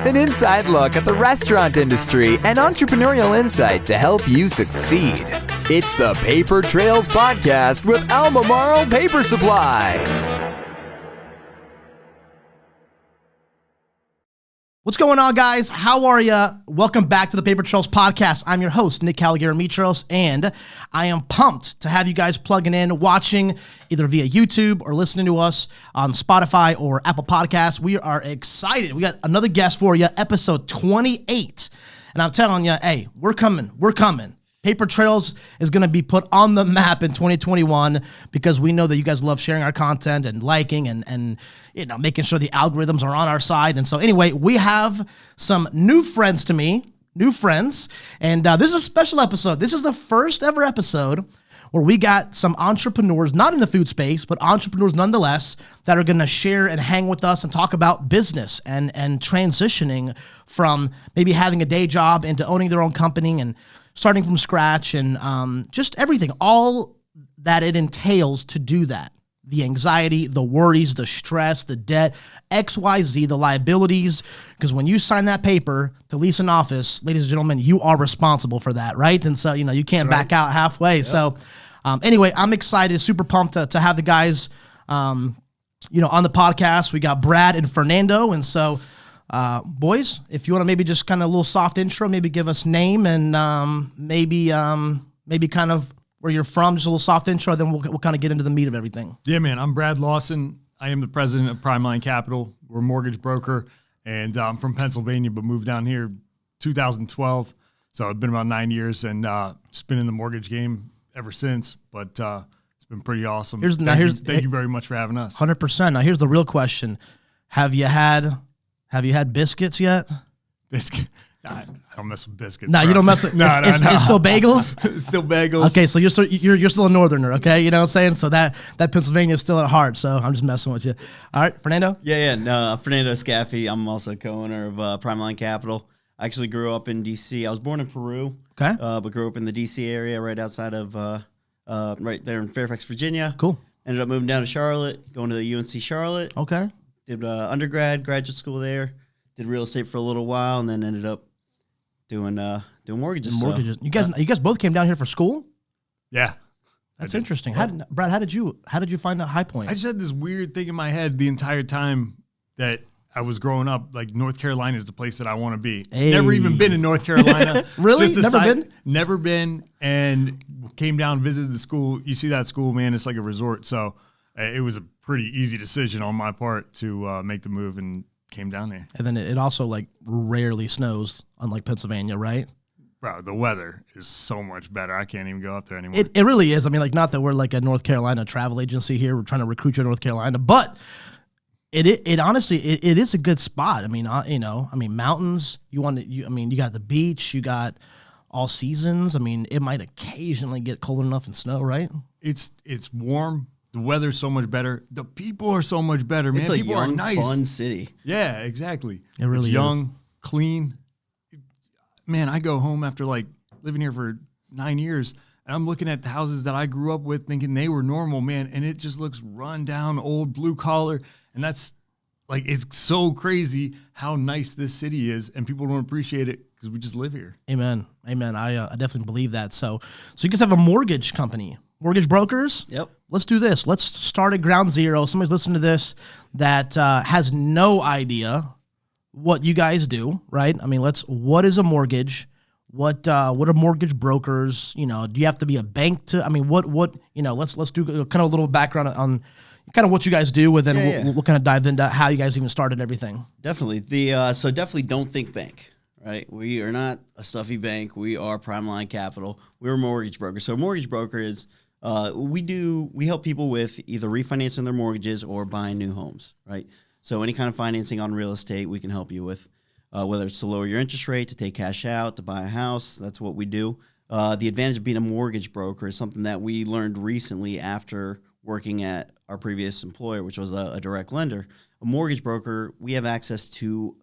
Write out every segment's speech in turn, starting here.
An inside look at the restaurant industry and entrepreneurial insight to help you succeed. It's the Paper Trails Podcast with Albemarle Paper Supply. What's going on, guys? How are you? Welcome back to the Paper Trails Podcast. I'm your host, Nick Caligaris-Mitros, and I am pumped to have you guys plugging in, watching either via YouTube or listening to us on Spotify or Apple Podcasts. We are excited. We got another guest for you, episode 28. And I'm telling you, hey, we're coming. Paper Trails is going to be put on the map in 2021 because we know that you guys love sharing our content and liking and you know, making sure the algorithms are on our side. And so anyway, we have some new friends to me, and this is a special episode. This is the first ever episode where we got some entrepreneurs, not in the food space, but entrepreneurs nonetheless, that are going to share and hang with us and talk about business and transitioning from maybe having a day job into owning their own company and starting from scratch and just everything, all that it entails to do that. The anxiety, the worries, the stress, the debt, XYZ, the liabilities. Because when you sign that paper to lease an office, ladies and gentlemen, you are responsible for that, right? And so, you know, you can't back out halfway. Yep. So anyway, I'm excited, super pumped to have the guys, on the podcast. We got Brad and Fernando. And so, boys, if you want to maybe just kind of a little soft intro, maybe give us name and maybe kind of where you're from, just a little soft intro, then we'll kind of get into the meat of everything. Yeah, man, I'm Brad Lawson. I am the president of Primeline Capital. We're a mortgage broker, and I'm from Pennsylvania, but moved down here 2012. So it's been about 9 years, and just been in the mortgage game ever since. But it's been pretty awesome. Thank you very much for having us. 100%. Now here's the real question: Have you had biscuits yet? Biscuit. I don't mess with biscuits. No, you don't mess with. It's still bagels. It's still bagels. Okay, so you're still a northerner. Okay, you know what I'm saying. So that Pennsylvania is still at heart. So I'm just messing with you. All right, Fernando. No, Fernando Escaffi. I'm also co-owner of Primeline Capital. I actually grew up in D.C. I was born in Peru. Okay. But grew up in the D.C. area, right outside of right there in Fairfax, Virginia. Cool. Ended up moving down to Charlotte, going to the UNC Charlotte. Okay. Did graduate school there. Did real estate for a little while, and then ended up doing mortgages. Mortgages. You guys both came down here for school? Yeah. That's interesting. Brad, how did you find a High Point? I just had this weird thing in my head the entire time that I was growing up. Like, North Carolina is the place that I want to be. Hey. Never even been in North Carolina. Really? Never been, and came down, visited the school. You see that school, man, it's like a resort. So it was a pretty easy decision on my part to make the move and came down here. And then it also like rarely snows, unlike Pennsylvania, right? Bro, the weather is so much better. I can't even go up there anymore. It really is. I mean, like, not that we're like a North Carolina travel agency here. We're trying to recruit you to North Carolina, but it honestly is a good spot. I mean, mountains. You got the beach. You got all seasons. I mean, it might occasionally get cold enough and snow, right? It's warm. The weather's so much better. The people are so much better, man. It's a people young, are nice. fun city. Yeah, exactly. It really it's is. young, clean. Man, I go home after like living here for 9 years, and I'm looking at the houses that I grew up with thinking they were normal, man, and it just looks run down, old, blue collar, and that's like, it's so crazy how nice this city is, and people don't appreciate it because we just live here. Amen. I definitely believe that. So you guys have a mortgage company. Mortgage brokers? Yep. Let's do this. Let's start at ground zero. Somebody's listening to this that has no idea what you guys do, right? I mean, what is a mortgage? What are mortgage brokers? You know, do you have to be a bank to? I mean, let's do kind of a little background on kind of what you guys do, and then we'll kind of dive into how you guys even started everything. Definitely. So definitely don't think bank. Right, we are not a stuffy bank. We are Primeline Capital. We're a mortgage broker. So a mortgage broker is we help people with either refinancing their mortgages or buying new homes, right? So any kind of financing on real estate we can help you with, whether it's to lower your interest rate, to take cash out, to buy a house. That's what we do. The advantage of being a mortgage broker is something that we learned recently after working at our previous employer, which was a direct lender. A mortgage broker, we have access to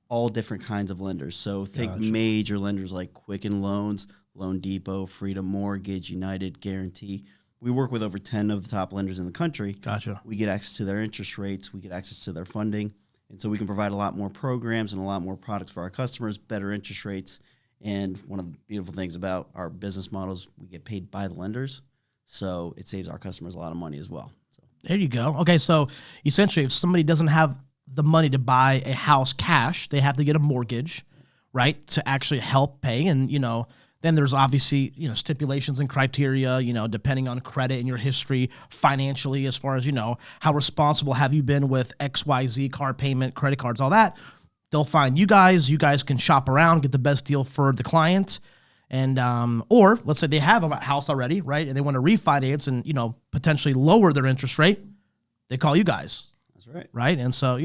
all different kinds of lenders. So think major lenders like Quicken Loans, Loan Depot, Freedom Mortgage, United Guarantee. We work with over 10 of the top lenders in the country. Gotcha. We get access to their interest rates. We get access to their funding. And so we can provide a lot more programs and a lot more products for our customers, better interest rates. And one of the beautiful things about our business models, we get paid by the lenders. So it saves our customers a lot of money as well. So. There you go. Okay, so essentially, if somebody doesn't have the money to buy a house cash, they have to get a mortgage, right, to actually help pay. And, then there's obviously, stipulations and criteria, depending on credit and your history financially, as far as, how responsible have you been with XYZ car payment, credit cards, all that. They'll find you guys. You guys can shop around, get the best deal for the client. And, or let's say they have a house already, right, and they want to refinance and, potentially lower their interest rate. They call you guys. That's right. Right. And so,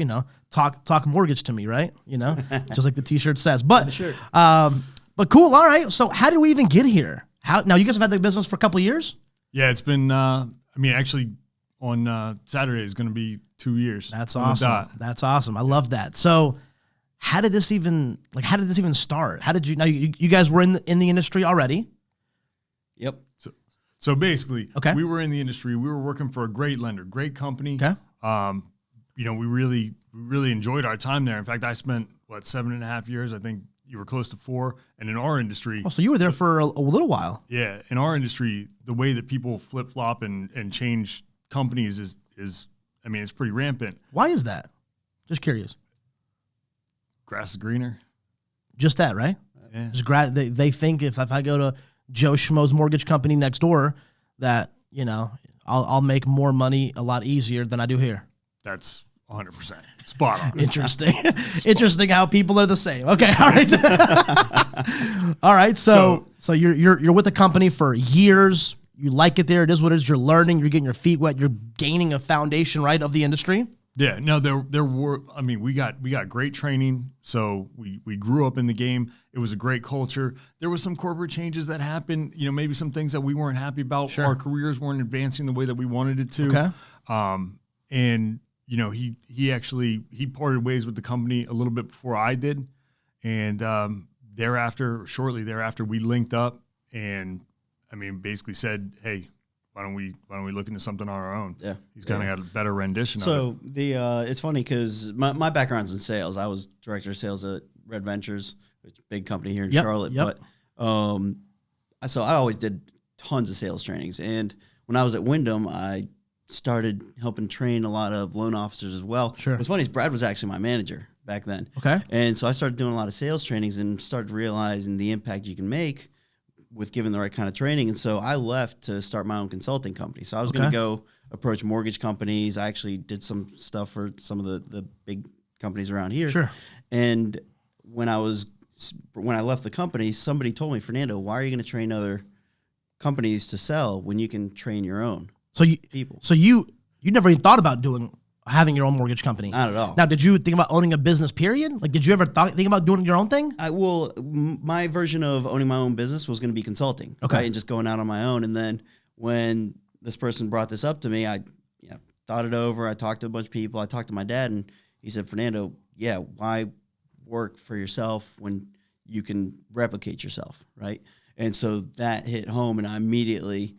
talk mortgage to me, right? Just like the t-shirt says, but, but cool. All right. So how did we even get here? Now you guys have had the business for a couple of years? Yeah, it's been, actually on Saturday is going to be 2 years. That's awesome. That's awesome. I love that. So how did this even start? How did you, now you guys were in the industry already? Yep. So basically, okay, we were in the industry. We were working for a great lender, great company. Okay. We really enjoyed our time there. In fact, I spent 7.5 years. I think you were close to 4. And in our industry, so you were there for a little while. Yeah, in our industry, the way that people flip flop and change companies is it's pretty rampant. Why is that? Just curious. Grass is greener. Just that, right? Yeah. They think if I go to Joe Schmo's mortgage company next door, that I'll make more money a lot easier than I do here. That's 100% spot on. Interesting. Interesting how people are the same. Okay, all right. All right. So you're with the company for years. You like it there. It is what it is. You're learning. You're getting your feet wet. You're gaining a foundation, right, of the industry. Yeah. No, there were. We got great training. So we grew up in the game. It was a great culture. There was some corporate changes that happened. Maybe some things that we weren't happy about. Sure. Our careers weren't advancing the way that we wanted it to. Okay. And he parted ways with the company a little bit before I did, and shortly thereafter, we linked up, and basically said, "Hey, why don't we look into something on our own?" Yeah, he's kind of got a better rendition. So of it. It's funny because my background's in sales. I was director of sales at Red Ventures, which is a big company here in Charlotte. Yep. But so I always did tons of sales trainings, and when I was at Wyndham, I started helping train a lot of loan officers as well. Sure. What's funny is Brad was actually my manager back then. Okay. And so I started doing a lot of sales trainings and started realizing the impact you can make with giving the right kind of training. And so I left to start my own consulting company. So I was going to go approach mortgage companies. I actually did some stuff for some of the big companies around here. Sure. And when I left the company, somebody told me, "Fernando, why are you going to train other companies to sell when you can train your own?" People. So you never even thought about having your own mortgage company? Not at all. Now, did you think about owning a business, period? Like, did you ever think about doing your own thing? My version of owning my own business was going to be consulting. Okay. Right? And just going out on my own. And then when this person brought this up to me, I thought it over. I talked to a bunch of people. I talked to my dad, and he said, "Fernando, why work for yourself when you can replicate yourself?" Right. And so that hit home, and I immediately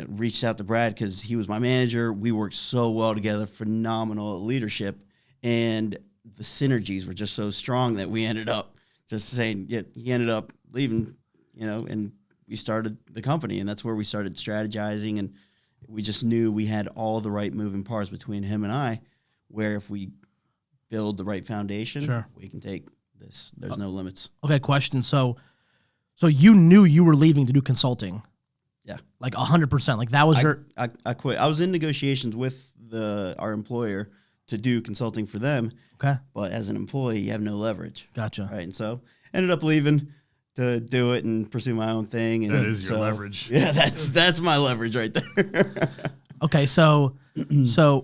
reached out to Brad because he was my manager. We worked so well together, phenomenal leadership, and the synergies were just so strong that we ended up just saying, he ended up leaving, and we started the company, and that's where we started strategizing, and we just knew we had all the right moving parts between him and I, where if we build the right foundation, sure, we can take this. There's no limits. Okay, question. So you knew you were leaving to do consulting? Yeah. Like 100%. Like that was I quit. I was in negotiations with our employer to do consulting for them. Okay. But as an employee, you have no leverage. Gotcha. Right. And so ended up leaving to do it and pursue my own thing. And that is your leverage. Yeah, that's my leverage right there. Okay. So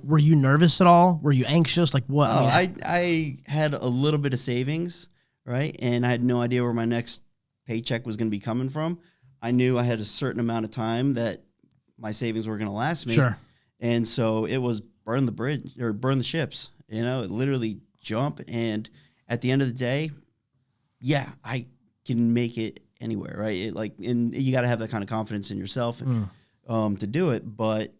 were you nervous at all? Were you anxious? Like what? I had a little bit of savings, right? And I had no idea where my next paycheck was going to be coming from. I knew I had a certain amount of time that my savings were going to last me. Sure. And so it was burn the bridge or burn the ships, it literally jump. And at the end of the day, I can make it anywhere. Right. And you got to have that kind of confidence in yourself to do it. But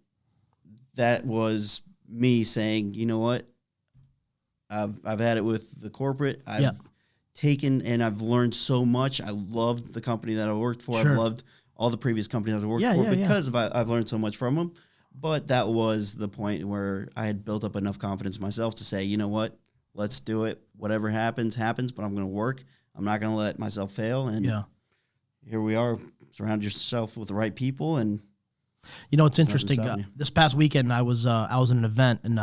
that was me saying, you know what? I've had it with the corporate. I've Yeah. taken and I've learned so much. I loved the company that I worked for. Sure. I've loved all the previous companies I worked Yeah, for yeah, yeah. because I've learned so much from them. But that was the point where I had built up enough confidence in myself to say, you know what, let's do it. Whatever happens, happens, but I'm going to work. I'm not going to let myself fail. And Yeah. here we are. Surround yourself with the right people. And You know, it's nothing interesting. stopping you. This past weekend, I was in an event, and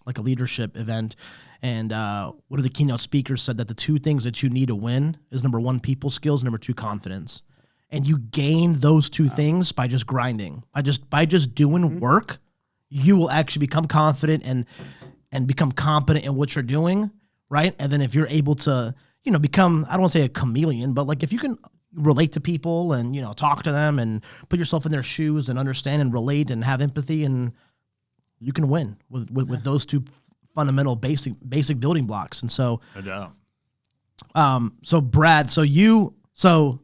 like a leadership event, and one of the keynote speakers said that the two things that you need to win is number one, people skills, number two, confidence. And you gain those two things by just grinding, by just doing work. You will actually become confident and become competent in what you're doing, right? And then if you're able to, become, I don't want to say a chameleon, but like if you can relate to people and, talk to them and put yourself in their shoes and understand and relate and have empathy, and you can win with those two fundamental basic building blocks. And so, No doubt. so Brad, so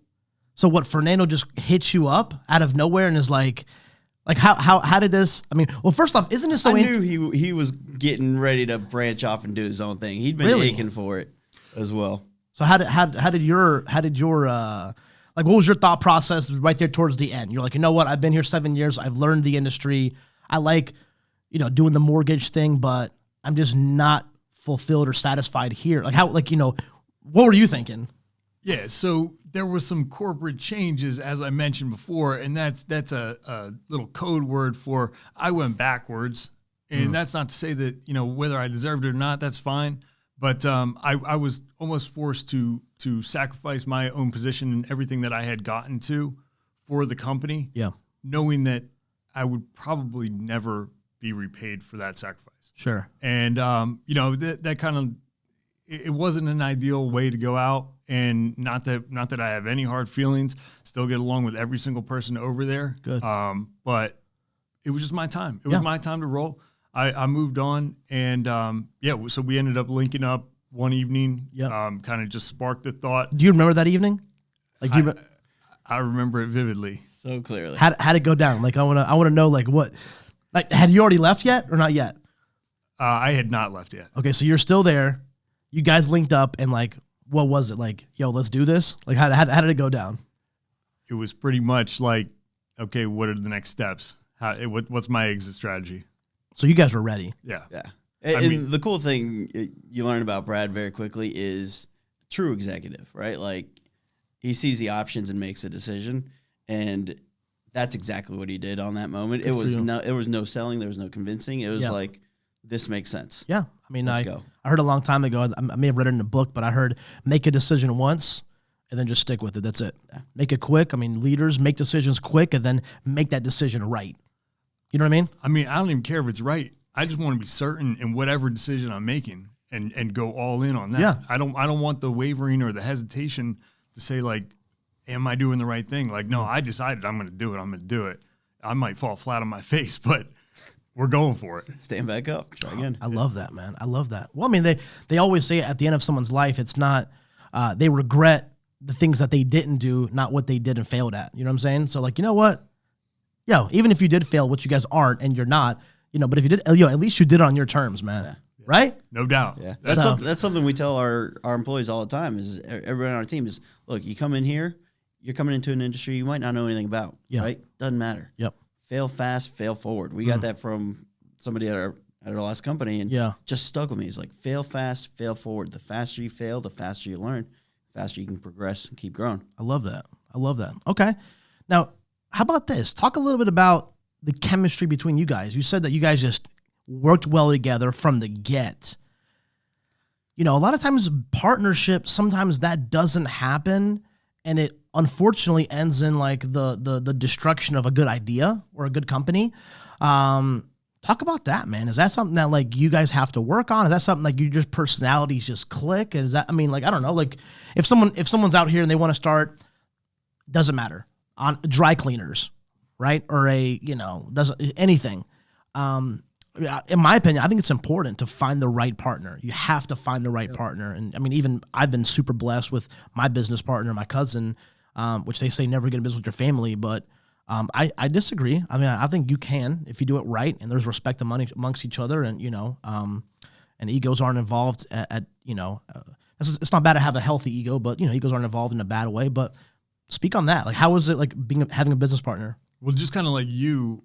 what, Fernando just hits you up out of nowhere and is like how did this, I mean, well, first off, isn't it so I knew he was getting ready to branch off and do his own thing. He'd been Really? aching for it as well. So how did your like, what was your thought process right there towards the end? You're like, you know what? I've been here 7 years. I've learned the industry. I like, doing the mortgage thing, but I'm just not fulfilled or satisfied here. Like how, what were you thinking? Yeah, so there were some corporate changes, as I mentioned before, and that's a little code word for I went backwards. And that's not to say that, whether I deserved it or not, that's fine. But I was almost forced to sacrifice my own position and everything that I had gotten to for the company, Yeah, knowing that I would probably never be repaid for that sacrifice. sure. And, that kind of, it wasn't an ideal way to go out. And not that I have any hard feelings, still get along with every single person over there. Good. But it was just my time. It was my time to roll. I moved on, and so we ended up linking up one evening. Yeah. Kind of just sparked the thought. Do you remember that evening? Like, do you I remember it vividly. So clearly. how'd it go down? Like, I want to know, like, what, like, had you already left yet or not yet? I had not left yet. Okay, so you're still there. You guys linked up, and like, what was it like? Yo, let's do this. Like, how did it go down? It was pretty much like, okay, what are the next steps? What's my exit strategy? So you guys were ready. Yeah. Yeah. And the cool thing you learn about Brad very quickly is true executive, right? Like he sees the options and makes a decision, and that's exactly what he did on that moment. It was no selling, there was no convincing. It was like, this makes sense. Yeah, I mean, Let's I go. heard a long time ago. I may have read it in a book, but I heard make a decision once and then just stick with it. That's it. Yeah. Make it quick. I mean, leaders make decisions quick and then make that decision right. You know what I mean? I mean, I don't even care if it's right. I just want to be certain in whatever decision I'm making and go all in on that. Yeah. I don't want the wavering or the hesitation to say like, am I doing the right thing? Like, no, I decided I'm going to do it. I'm going to do it. I might fall flat on my face, but we're going for it. Stand back up. Try again. I love that, man. I love that. Well, I mean, they always say at the end of someone's life, it's not, they regret the things that they didn't do, not what they did and failed at. You know what I'm saying? So like, you know what? Yo, even if you did fail, which you guys aren't, and you're not, but if you did, at least you did it on your terms, man. Yeah. Right? No doubt. Yeah, So- that's something we tell our employees all the time. Is everyone on our team is look, you come in here, you're coming into an industry you might not know anything about. Yeah. Right? Doesn't matter. Yep. Fail fast, fail forward. We got that from somebody at our last company, and just stuck with me. It's like fail fast, fail forward. The faster you fail, the faster you learn, the faster you can progress and keep growing. I love that. I love that. Okay. Now, how about this? Talk a little bit about the chemistry between you guys. You said that you guys just worked well together from the get. A lot of times partnership, sometimes that doesn't happen, and it unfortunately ends in like the destruction of a good idea or a good company. Talk about that, man. Is that something that like you guys have to work on? Is that something like you just personalities just click? And is that, I mean, like, I don't know, like if someone's out here and they want to start, doesn't matter, on dry cleaners, right? Or doesn't anything. In my opinion, I think it's important to find the right partner. You have to find the right partner. And I mean, even I've been super blessed with my business partner, my cousin, which they say never get in business with your family, but I disagree. I mean, I think you can if you do it right and there's respect amongst each other, and and egos aren't involved at it's not bad to have a healthy ego, but egos aren't involved in a bad way. But speak on that. Like, how was it like having a business partner? Well, just kind of like you,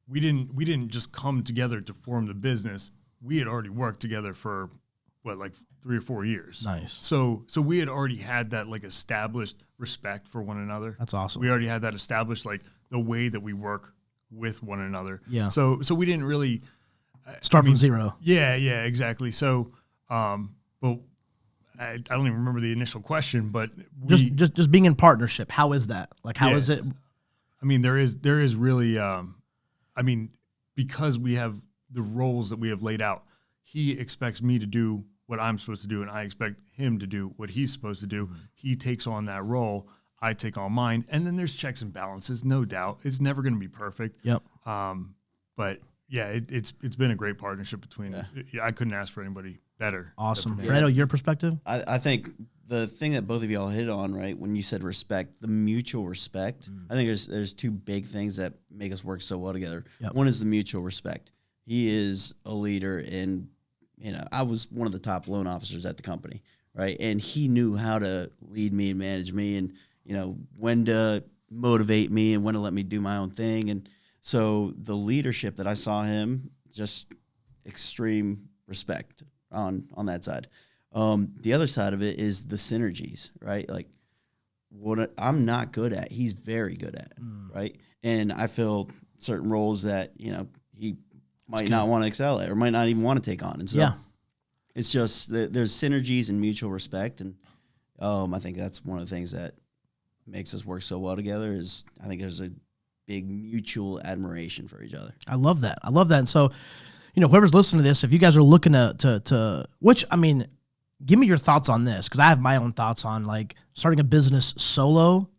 we didn't just come together to form the business. We had already worked together for like 3 or 4 years. Nice. So we had already had that like established respect for one another. That's awesome. We already had that established, like the way that we work with one another. Yeah. So we didn't really start from zero. Yeah, exactly. So, but I don't even remember the initial question, but just being in partnership. How is that? Like, how is it? I mean, there is really, because we have the roles that we have laid out, he expects me to do what I'm supposed to do, and I expect him to do what he's supposed to do. Mm-hmm. He takes on that role. I take on mine. And then there's checks and balances, no doubt. It's never going to be perfect. Yep. But yeah, it's been a great partnership between, I couldn't ask for anybody better. Awesome. Fernando, your perspective? I think the thing that both of y'all hit on, right, when you said respect, the mutual respect, I think there's 2 big things that make us work so well together. Yep. One is the mutual respect. He is a leader, and I was one of the top loan officers at the company, right? And he knew how to lead me and manage me, and when to motivate me and when to let me do my own thing. And so the leadership that I saw him, just extreme respect on that side. The other side of it is the synergies, right? Like what I'm not good at, he's very good at, right? And I feel certain roles that, he might not want to excel at or might not even want to take on. And so it's just there's synergies and mutual respect. And I think that's one of the things that makes us work so well together is I think there's a big mutual admiration for each other. I love that. And so, whoever's listening to this, if you guys are looking to which, I mean, give me your thoughts on this, because I have my own thoughts on like starting a business solo,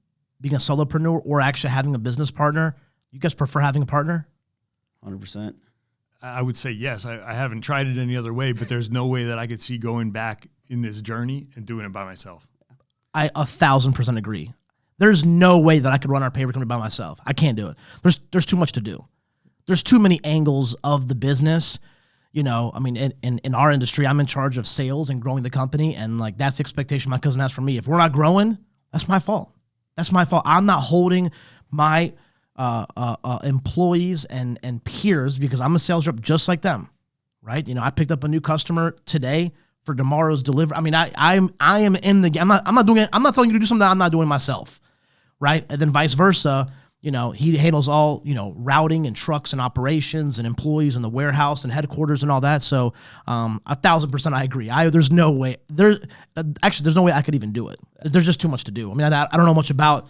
being a solopreneur, or actually having a business partner. You guys prefer having a partner? 100%. I would say yes. I haven't tried it any other way, but there's no way that I could see going back in this journey and doing it by myself. I 1,000% agree. There's no way that I could run our paper company by myself. I can't do it. There's too much to do. There's too many angles of the business. In our industry, I'm in charge of sales and growing the company, and like that's the expectation my cousin has for me. If we're not growing, that's my fault. I'm not holding my employees and peers, because I'm a sales rep just like them, right? I picked up a new customer today for tomorrow's delivery. I mean, I am in the game. I'm not doing it. I'm not telling you to do something that I'm not doing myself, right? And then vice versa. He handles all, routing and trucks and operations and employees in the warehouse and headquarters and all that. So 1,000% I agree. There's no way there's no way I could even do it. There's just too much to do. I mean, I don't know much about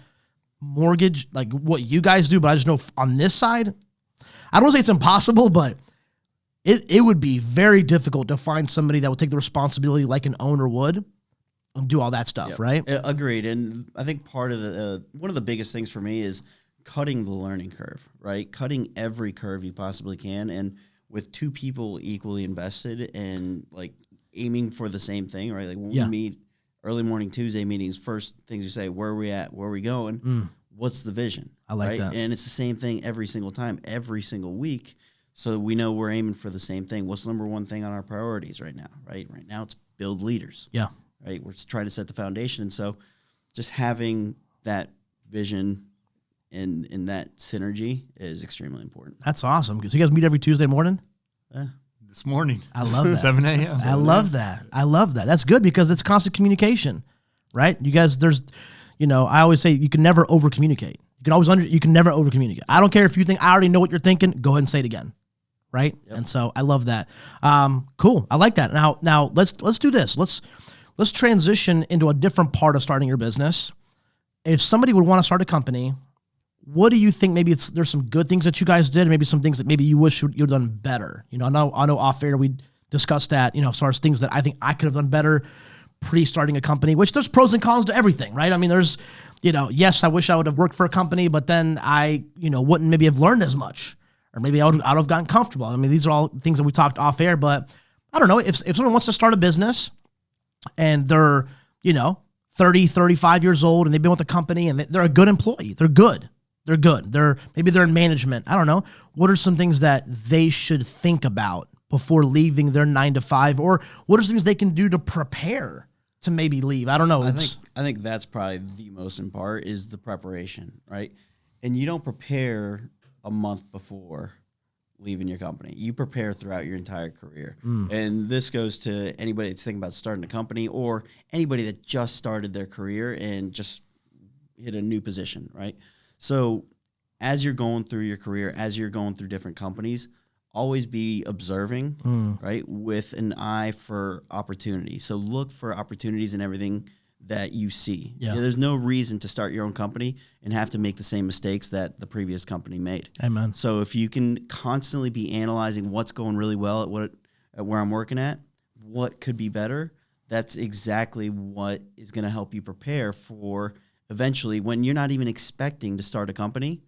mortgage, like what you guys do, but I just know on this side, I don't want to say it's impossible, but it would be very difficult to find somebody that would take the responsibility like an owner would and do all that stuff, right? Agreed. And I think part of one of the biggest things for me is cutting the learning curve, right? Cutting every curve you possibly can. And with 2 people equally invested and like aiming for the same thing, right? Like when we meet early morning Tuesday meetings, first things you say, where are we at? Where are we going? What's the vision? I like that. And it's the same thing every single time, every single week. So we know we're aiming for the same thing. What's the number one thing on our priorities right now, right? Right now it's build leaders. Yeah. Right? We're trying to set the foundation. And so just having that vision and that synergy is extremely important. That's awesome. So you guys meet every Tuesday morning? This morning. I love that. 7 a.m. I love that. That's good because it's constant communication, right? You guys, I always say you can never over communicate. You can never over communicate. I don't care if you think I already know what you're thinking, go ahead and say it again. Right. Yep. And so I love that. Cool. I like that. Now let's do this. Let's transition into a different part of starting your business. If somebody would want to start a company, what do you think? Maybe there's some good things that you guys did, and maybe some things that maybe you wish you'd done better. I know off air we discussed that. As far as things that I think I could have done better pre-starting a company. Which there's pros and cons to everything, right? I mean, there's, yes, I wish I would have worked for a company, but then I, wouldn't maybe have learned as much, or maybe I would have gotten comfortable. I mean, these are all things that we talked off air. But I don't know if someone wants to start a business and they're 30, 35 years old and they've been with the company and they're a good employee. They're good. Maybe they're in management. I don't know. What are some things that they should think about before leaving their 9 to 5? Or what are some things they can do to prepare to maybe leave? I don't know. I think that's probably the most important part is the preparation, right? And you don't prepare a month before leaving your company. You prepare throughout your entire career. And this goes to anybody that's thinking about starting a company or anybody that just started their career and just hit a new position, right? So as you're going through your career, as you're going through different companies, always be observing, right, with an eye for opportunity. So look for opportunities in everything that you see. Yeah. There's no reason to start your own company and have to make the same mistakes that the previous company made. Amen. So if you can constantly be analyzing what's going really well at where I'm working at, what could be better, that's exactly what is going to help you prepare for eventually when you're not even expecting to start a company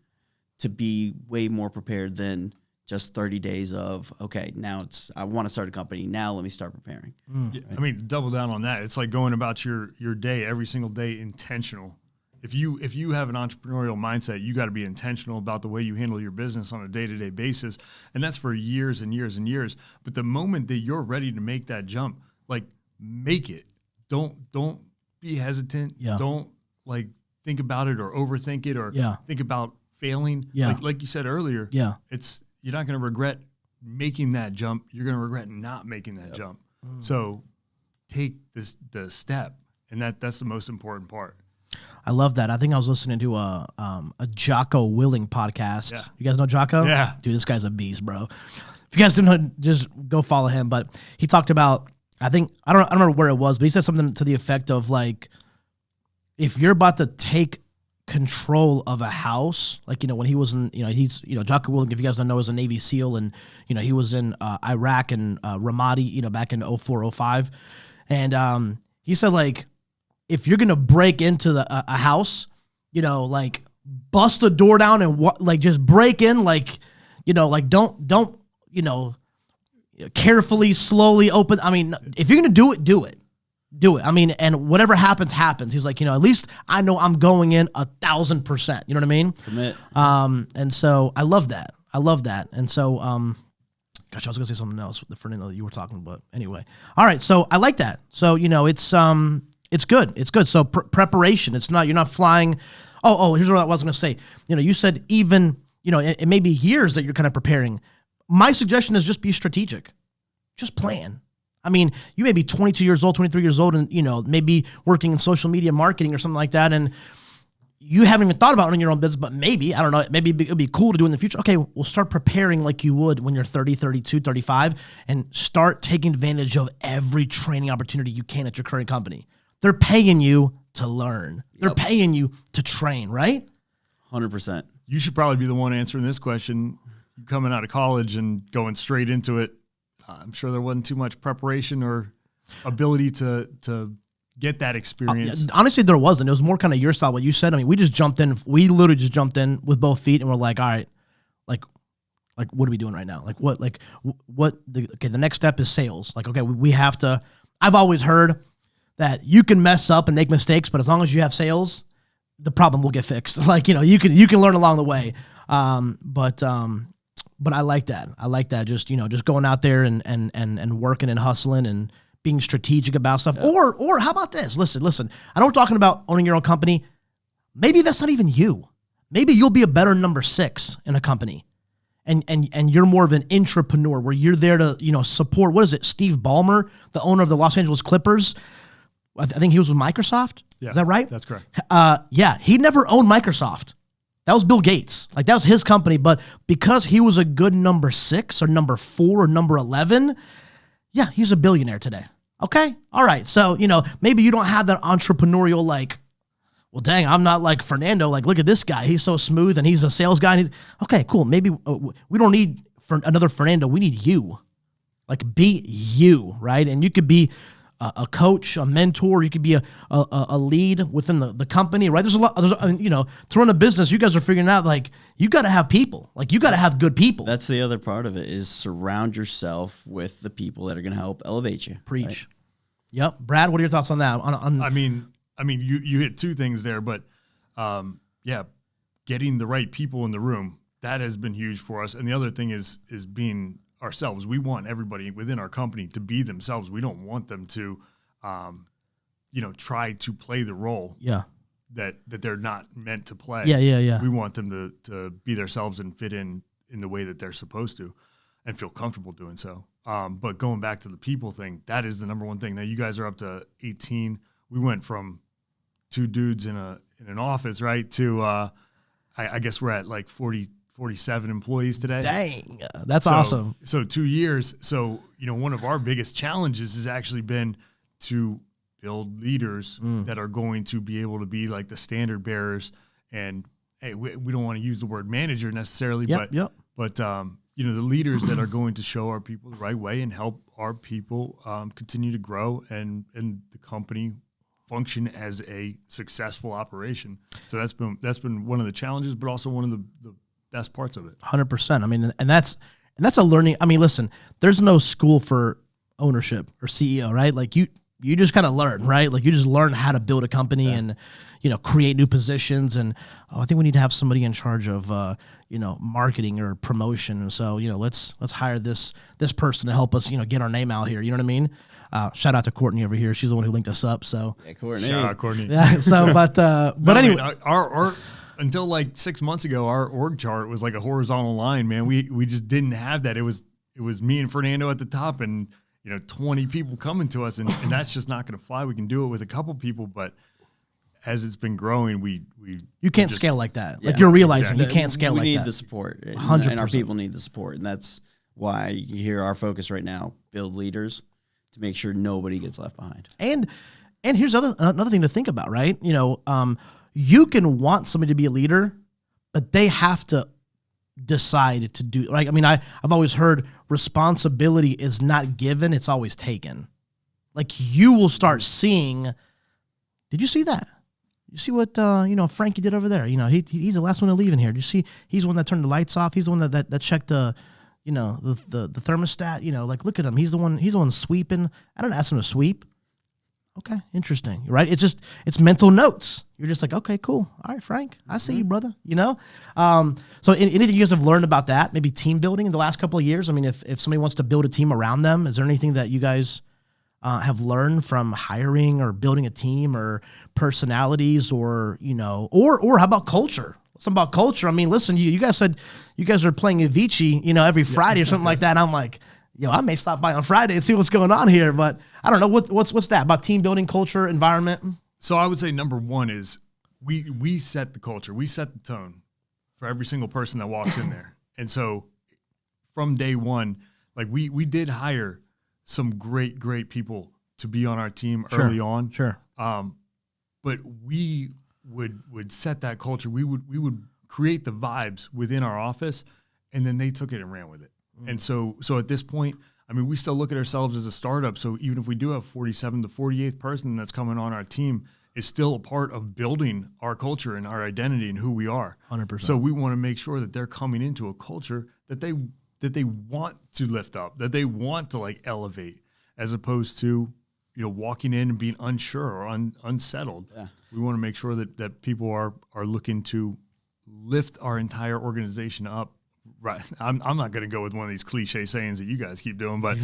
to be way more prepared than just 30 days of, okay, now I want to start a company. Now let me start preparing. Yeah, I mean, double down on that. It's like going about your day every single day intentional. If you have an entrepreneurial mindset, you got to be intentional about the way you handle your business on a day-to-day basis. And that's for years and years and years. But the moment that you're ready to make that jump, like make it. Don't be hesitant. Yeah. Don't like think about it or overthink it or think about failing. Yeah. Like you said earlier, you're not going to regret making that jump. You're going to regret not making that jump. So take the step, and that's the most important part. I love that. I think I was listening to a Jocko Willing podcast. Yeah. You guys know Jocko? Yeah. Dude, this guy's a beast, bro. If you guys didn't know, just go follow him. But he talked about, I don't remember where it was, but he said something to the effect of like, if you're about to take control of a house, like, when he was in, he's, Jocko Willing, if you guys don't know, is a Navy SEAL, and, he was in Iraq and Ramadi, back in 2004, 2005. And he said, like, if you're going to break into a house, like, bust the door down and just break in, like, don't, carefully, slowly open. I mean, if you're going to do it, do it. Do it. I mean, and whatever happens, happens. He's like, at least I know I'm going in 1,000%. You know what I mean? Commit. And so I love that. And so, gosh, I was gonna say something else with the Fernando that you were talking about. Anyway, all right. So I like that. So it's good. It's good. So preparation. It's not, you're not flying. Oh, here's what I was gonna say. You said even, it may be years that you're kind of preparing. My suggestion is just be strategic. Just plan. I mean, you may be 22 years old, 23 years old, and, maybe working in social media marketing or something like that, and you haven't even thought about owning your own business, but maybe, I don't know, maybe it'd be cool to do in the future. Okay, we'll start preparing like you would when you're 30, 32, 35, and start taking advantage of every training opportunity you can at your current company. They're paying you to learn. They're paying you to train, right? 100%. You should probably be the one answering this question. You coming out of college and going straight into it. I'm sure there wasn't too much preparation or ability to get that experience. Honestly, there wasn't. It was more kind of your style, what you said. I mean, we just jumped in. We literally just jumped in with both feet, and we're like, all right, like what are we doing right now? The next step is sales. Like, okay, we have to. I've always heard that you can mess up and make mistakes, but as long as you have sales, the problem will get fixed. Like, you can learn along the way. But I like that. Just going out there and working and hustling and being strategic about stuff. Yeah. Or how about this? Listen. I know we're talking about owning your own company. Maybe that's not even you. Maybe you'll be a better number 6 in a company. And you're more of an intrapreneur where you're there to, support, what is it, Steve Ballmer, the owner of the Los Angeles Clippers? I think he was with Microsoft. Yeah, is that right? That's correct. He never owned Microsoft. That was Bill Gates. Like, that was his company. But because he was a good number 6 or number 4 or number 11, he's a billionaire today. Okay? All right. So, maybe you don't have that entrepreneurial, like, well, dang, I'm not like Fernando. Like, look at this guy. He's so smooth and he's a sales guy. Okay, cool. Maybe we don't need another Fernando. We need you. Like, be you, right? And you could be a coach, a mentor. You could be a lead within the company, right? There's a lot. To run a business, you guys are figuring out, like, you got to have people. Like, you got to have good people. That's the other part of it, is surround yourself with the people that are going to help elevate you. Preach. Right? Yep. Brad, what are your thoughts on that? I mean, you hit 2 things there, but getting the right people in the room, that has been huge for us. And the other thing is being ourselves. We want everybody within our company to be themselves. We don't want them to, try to play the role that they're not meant to play. Yeah. We want them to be themselves and fit in the way that they're supposed to and feel comfortable doing so. But going back to the people thing, that is the number one thing. Now you guys are up to 18. We went from 2 dudes in an office, right, to I guess we're at like 47 employees today. Dang, that's awesome. So 2 years. So, one of our biggest challenges has actually been to build leaders that are going to be able to be like the standard bearers. And hey, we don't want to use the word manager necessarily, but the leaders that are going to show our people the right way and help our people continue to grow and the company function as a successful operation. So that's been one of the challenges, but also one of the best parts of it. 100%. I mean, and that's a learning. I mean, listen, there's no school for ownership or CEO, right? Like you just kind of learn, right? Like you just learn how to build a company and, create new positions. And I think we need to have somebody in charge of, marketing or promotion. And so, let's hire this person to help us, get our name out here. You know what I mean? Shout out to Courtney over here. She's the one who linked us up. So yeah, Courtney. Shout out Courtney. Yeah. So, but anyway, our until like 6 months ago, our org chart was like a horizontal line, man. We just didn't have that. It was me and Fernando at the top and, 20 people coming to us and that's just not going to fly. We can do it with a couple people, but as it's been growing, you can't scale like that. Like you're realizing you can't scale like that. We need the support, 100%. And our people need the support, and that's why you hear our focus right now: build leaders to make sure nobody gets left behind. And here's another thing to think about, right? You can want somebody to be a leader, but they have to decide to do. Like, I mean, I've always heard responsibility is not given; it's always taken. Like you will start seeing. Did you see that? You see what Frankie did over there? He's the last one to leave in here. Do you see? He's the one that turned the lights off. He's the one that checked the thermostat. Like look at him. He's the one sweeping. I don't ask him to sweep. Okay, interesting. Right? It's mental notes. You're just like, okay, cool. All right, Frank, I see you, brother. So anything you guys have learned about that? Maybe team building in the last couple of years. I mean, if somebody wants to build a team around them, is there anything that you guys have learned from hiring or building a team or personalities or how about culture? Something about culture. I mean, listen, you guys said you guys are playing Avicii, every Friday or something like that. And I'm like, I may stop by on Friday and see what's going on here, but I don't know what's that about team building, culture, environment. So I would say number one is we set the culture, we set the tone for every single person that walks in there. And so from day one, like we did hire some great people to be on our team early on. Sure. But we would set that culture. We would create the vibes within our office, and then they took it and ran with it. And so at this point, I mean, we still look at ourselves as a startup. So even if we do have 47, the 48th person that's coming on our team is still a part of building our culture and our identity and who we are. 100%. So we want to make sure that they're coming into a culture that they want to lift up, that they want to like elevate, as opposed to, walking in and being unsure or unsettled. Yeah. We want to make sure that people are looking to lift our entire organization up. Right. I'm not going to go with one of these cliche sayings that you guys keep doing, but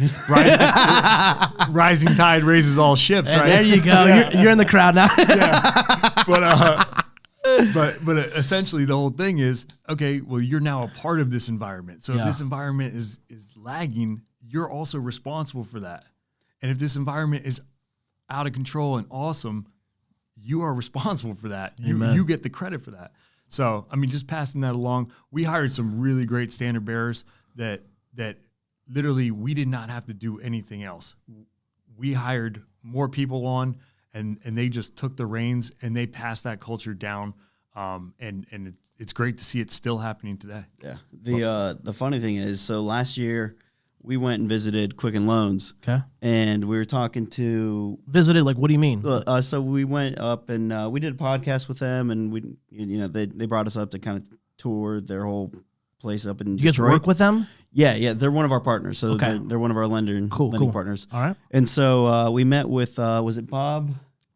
rising tide raises all ships, right? There you go. Yeah. You're in the crowd now. Yeah. But essentially the whole thing is, okay, well, you're now a part of this environment. So if this environment is lagging, you're also responsible for that. And if this environment is out of control and awesome, you are responsible for that. You get the credit for that. So, I mean, just passing that along, we hired some really great standard bearers that literally we did not have to do anything else. We hired more people on, and they just took the reins and they passed that culture down. And it's great to see it still happening today. Yeah. The funny thing is, so last year we went and visited Quicken Loans. Okay. And we were talking to... Visited, like, what do you mean? So we went up and we did a podcast with them, and they brought us up to kind of tour their whole place up in Detroit. You guys work with them? Yeah. They're one of our partners. So they're one of our lending partners. All right. And so we met with, was it Bob?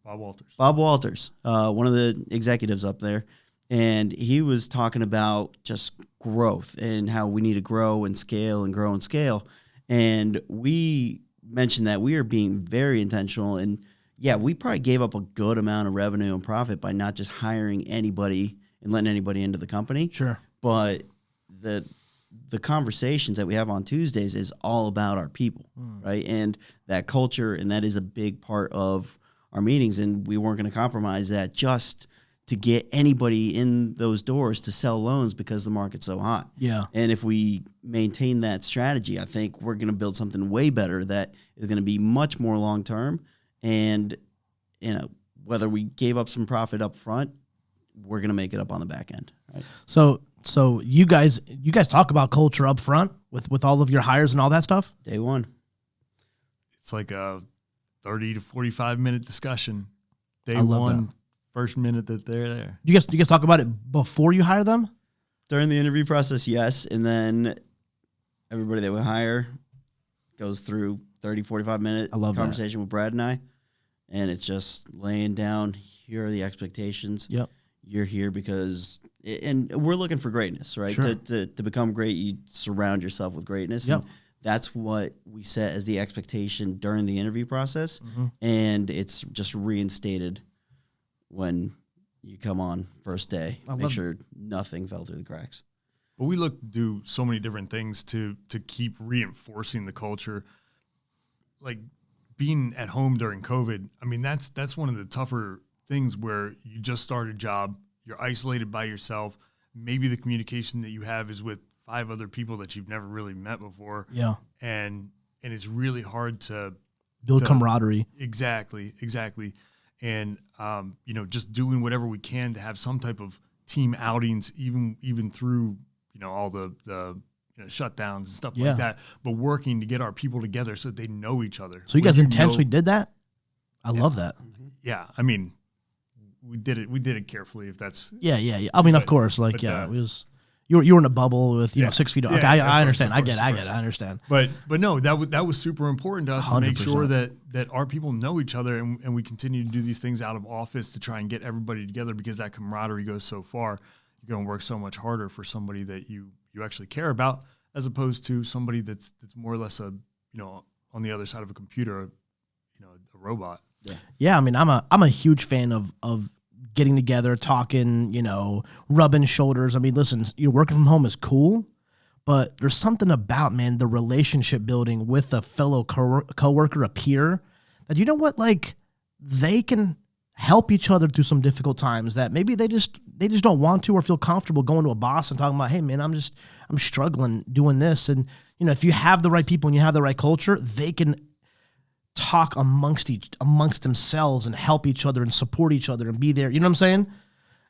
Bob Walters. Bob Walters, one of the executives up there. And he was talking about just growth and how we need to grow and scale and grow and scale. And we mentioned that we are being very intentional. And yeah, we probably gave up a good amount of revenue and profit by not just hiring anybody and letting anybody into the company. Sure. But the conversations that we have on Tuesdays is all about our people, right? And that culture, and that is a big part of our meetings. And we weren't going to compromise that just to get anybody in those doors to sell loans because the market's so hot. Yeah. And if we maintain that strategy, I think we're going to build something way better that is going to be much more long-term. And, you know, whether we gave up some profit up front, we're going to make it up on the back end. Right? So you guys talk about culture up front with all of your hires and all that stuff? Day one. It's like a 30 to 45 minute discussion. Day I love one, that. first minute that they're there. Do you guys talk about it before you hire them? During the interview process, yes. And then everybody that we hire goes through 30, 45-minute conversation with Brad and I. And it's just laying down, here are the expectations. Yep. You're here because, and we're looking for greatness, right? Sure. To become great, you surround yourself with greatness. Yep. And that's what we set as the expectation during the interview process. And it's just reinstated when you come on first day. Make sure nothing fell through the cracks. But we look to do so many different things to keep reinforcing the culture. Like being at home during COVID, I mean, that's one of the tougher things where you just start a job, you're isolated by yourself. Maybe the communication that you have is with 5 other people that you've never really met before. Yeah. And it's really hard to build camaraderie. Exactly. And, you know, just doing whatever we can to have some type of team outings, even through, you know, all the shutdowns and stuff like that, but working to get our people together so that they know each other. So you guys intentionally did that? I love that. Yeah. I mean, we did it carefully if that's. Yeah. I mean, of course, like, it was, you were in a bubble with, 6 feet. Okay. I understand. I get it. I understand. But no, that was super important to us to make 100%. sure that our people know each other and we continue to do these things out of office to try and get everybody together because that camaraderie goes so far. You're going to work so much harder for somebody that you actually care about as opposed to somebody that's more or less on the other side of a computer, a robot. Yeah. I mean, I'm a huge fan of getting together, talking, rubbing shoulders. I mean, listen, working from home is cool, but there's something about, man, the relationship building with a fellow coworker, a peer, that like they can help each other through some difficult times that maybe they just don't want to or feel comfortable going to a boss and talking about, hey man, I'm struggling doing this. And if you have the right people and you have the right culture, they can talk amongst themselves and help each other and support each other and be there. You know what I'm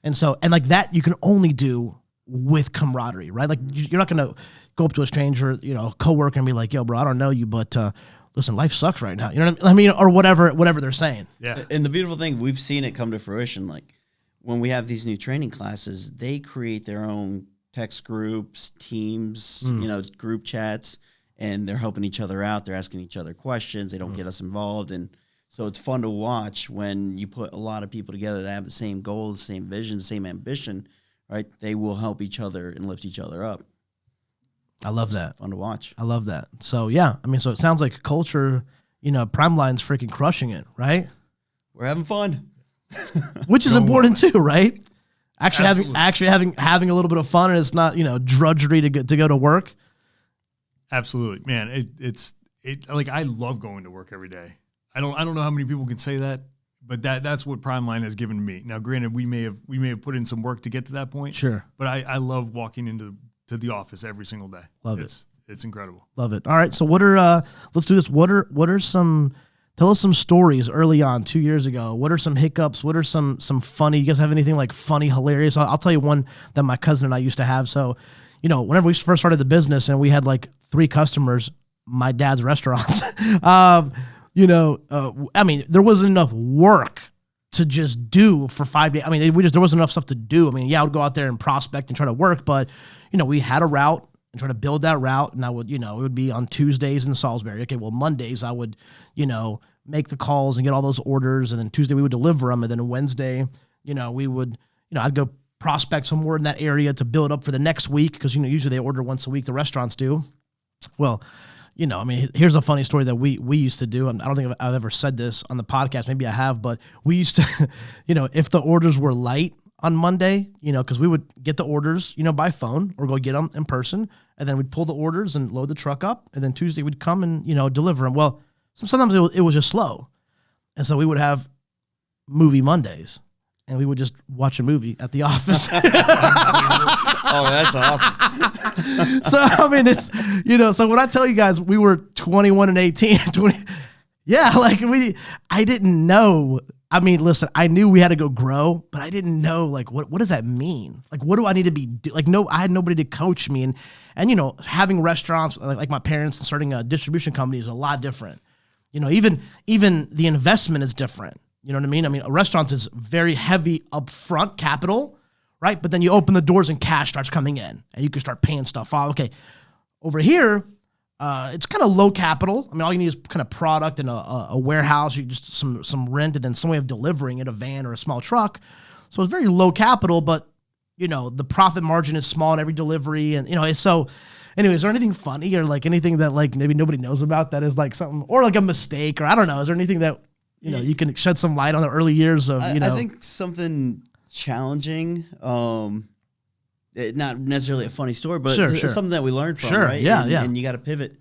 saying? And like that you can only do with camaraderie, right? Like you're not going to go up to a stranger, coworker and be like, yo, bro, I don't know you, but listen, life sucks right now. You know what I mean? Or whatever they're saying. Yeah. And the beautiful thing, we've seen it come to fruition. Like when we have these new training classes, they create their own text groups, teams, group chats, and they're helping each other out. They're asking each other questions. They don't get us involved. And so it's fun to watch when you put a lot of people together that have the same goals, the same vision, the same ambition, right? They will help each other and lift each other up. I love that. Fun to watch. I love that. So, yeah, I mean, so it sounds like culture, Primeline's freaking crushing it, right? We're having fun. Which is important too, right? Absolutely. Having a little bit of fun and it's not, drudgery to go to work. Absolutely, man. It's like I love going to work every day. I don't know how many people can say that, but that's what Primeline has given to me. Now, granted, we may have put in some work to get to that point. Sure. But I love walking into the office every single day. Love it. It's incredible. Love it. All right. So let's do this. Tell us some stories early on 2 years ago. What are some hiccups? What are some funny, you guys have anything like funny, hilarious? I'll tell you one that my cousin and I used to have. So, whenever we first started the business and we had like 3 customers, my dad's restaurants, I mean, there wasn't enough work to just do for 5 days. I mean, there wasn't enough stuff to do. I mean, I would go out there and prospect and try to work, but we had a route and try to build that route. And I would, it would be on Tuesdays in Salisbury. Okay, well, Mondays I would, make the calls and get all those orders. And then Tuesday we would deliver them. And then Wednesday, we would, I'd go prospects somewhere in that area to build up for the next week, because usually they order once a week, the restaurants do. Well, here's a funny story that we used to do. I don't think I've ever said this on the podcast. Maybe I have, but we used to, if the orders were light on Monday, because we would get the orders, by phone or go get them in person, and then we'd pull the orders and load the truck up, and then Tuesday we'd come and, deliver them. Well, sometimes it was just slow. And so we would have movie Mondays, and we would just watch a movie at the office. Oh, that's awesome. So, it's, so when I tell you guys we were 21 and 18, 20, yeah, I didn't know. Listen, I knew we had to go grow, but I didn't know, what does that mean? What do I need to be I had nobody to coach me. And having restaurants like my parents and starting a distribution company is a lot different. Even the investment is different. You know what I mean? A restaurant is very heavy upfront capital, right? But then you open the doors and cash starts coming in, and you can start paying stuff off. Okay, over here, it's kind of low capital. All you need is kind of product and a warehouse, you just some rent, and then some way of delivering in a van or a small truck. So it's very low capital, but the profit margin is small in every delivery, and so. Anyway, is there anything funny or anything that maybe nobody knows about that is something or a mistake, or I don't know? Is there anything that you can shed some light on the early years of I think something challenging, not necessarily a funny story, but sure. something that we learned from, sure. right? Yeah, and you got to pivot.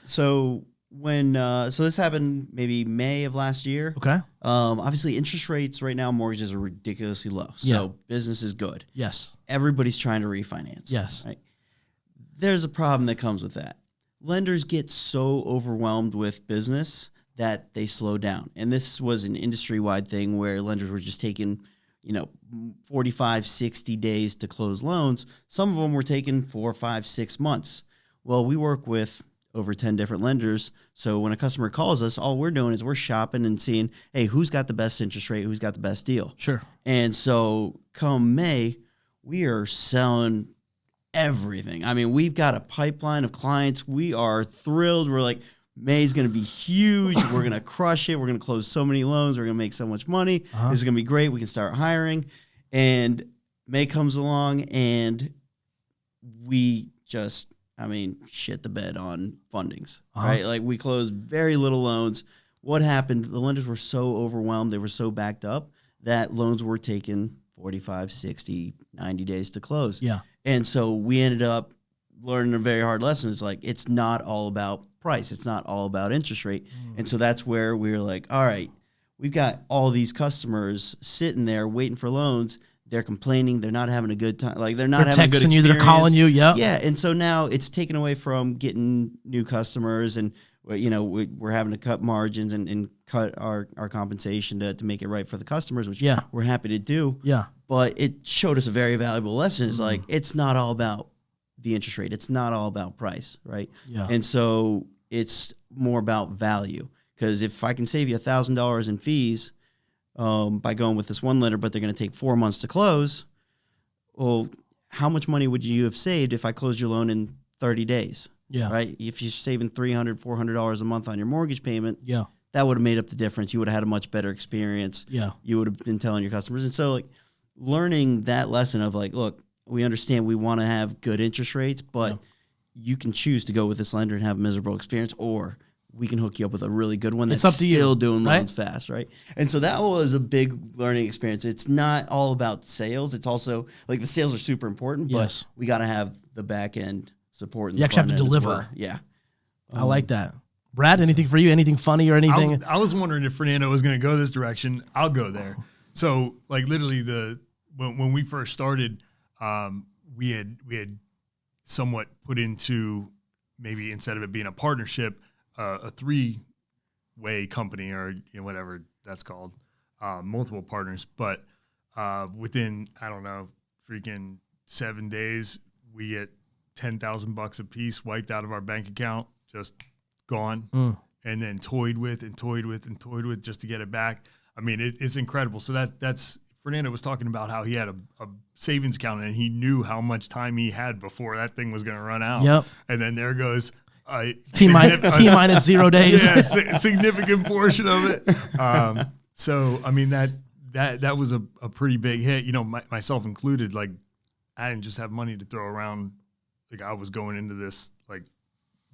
So when so this happened maybe May of last year. Okay. Obviously interest rates right now, mortgages are ridiculously low. So business is good. Yes. Everybody's trying to refinance. Yes. Right? There's a problem that comes with that. Lenders get so overwhelmed with business that they slow down. And this was an industry-wide thing where lenders were just taking, 45, 60 days to close loans. Some of them were taking 4, 5, 6 months. Well, we work with over 10 different lenders. So when a customer calls us, all we're doing is we're shopping and seeing, hey, who's got the best interest rate? Who's got the best deal? Sure. And so come May, we are selling everything. We've got a pipeline of clients. We are thrilled. We're like, May's going to be huge. We're going to crush it. We're going to close so many loans. We're going to make so much money. This is going to be great. We can start hiring. And May comes along, and we just, shit the bed on fundings, right? We closed very little loans. What happened? The lenders were so overwhelmed. They were so backed up that loans were taking 45, 60, 90 days to close. Yeah. And so we ended up learning a very hard lesson. It's it's not all about price. It's not all about interest rate. And so that's where we were like, all right, we've got all these customers sitting there waiting for loans. They're complaining. They're not having a good time. They're not having a good experience. They're texting you. They're calling you. Yeah. Yeah. And so now it's taken away from getting new customers, and we're having to cut margins and cut our compensation to make it right for the customers, which we're happy to do. Yeah. But it showed us a very valuable lesson. It's it's not all about the interest rate. It's not all about price, right? Yeah. And so it's more about value, because if I can save you $1,000 in fees by going with this one lender, but they're going to take 4 months to close, well, how much money would you have saved if I closed your loan in 30 days? Yeah. Right? If you're saving $300, $400 a month on your mortgage payment, yeah, that would have made up the difference. You would have had a much better experience. Yeah. You would have been telling your customers. And so learning that lesson of look, we understand we want to have good interest rates, but you can choose to go with this lender and have a miserable experience, or we can hook you up with a really good one that's up to you, still doing loans right? fast, right? And so that was a big learning experience. It's not all about sales. It's also the sales are super important, but we got to have the back end support. You actually have to deliver. Well. Yeah. I like that. Brad, anything for you? Anything funny or anything? I was wondering if Fernando was going to go this direction. I'll go there. So literally when we first started, we had somewhat put into, maybe instead of it being a partnership, a 3-way company, or whatever that's called, multiple partners. But within, I don't know, freaking 7 days, we get $10,000 a piece wiped out of our bank account, just gone, and then toyed with just to get it back. It's incredible. So that's Fernando was talking about how he had a savings account, and he knew how much time he had before that thing was going to run out. Yep. And then there goes T minus 0 days. Yeah, significant portion of it. So that that was a pretty big hit, you know, myself included. Like, I didn't just have money to throw around. Like, I was going into this, like,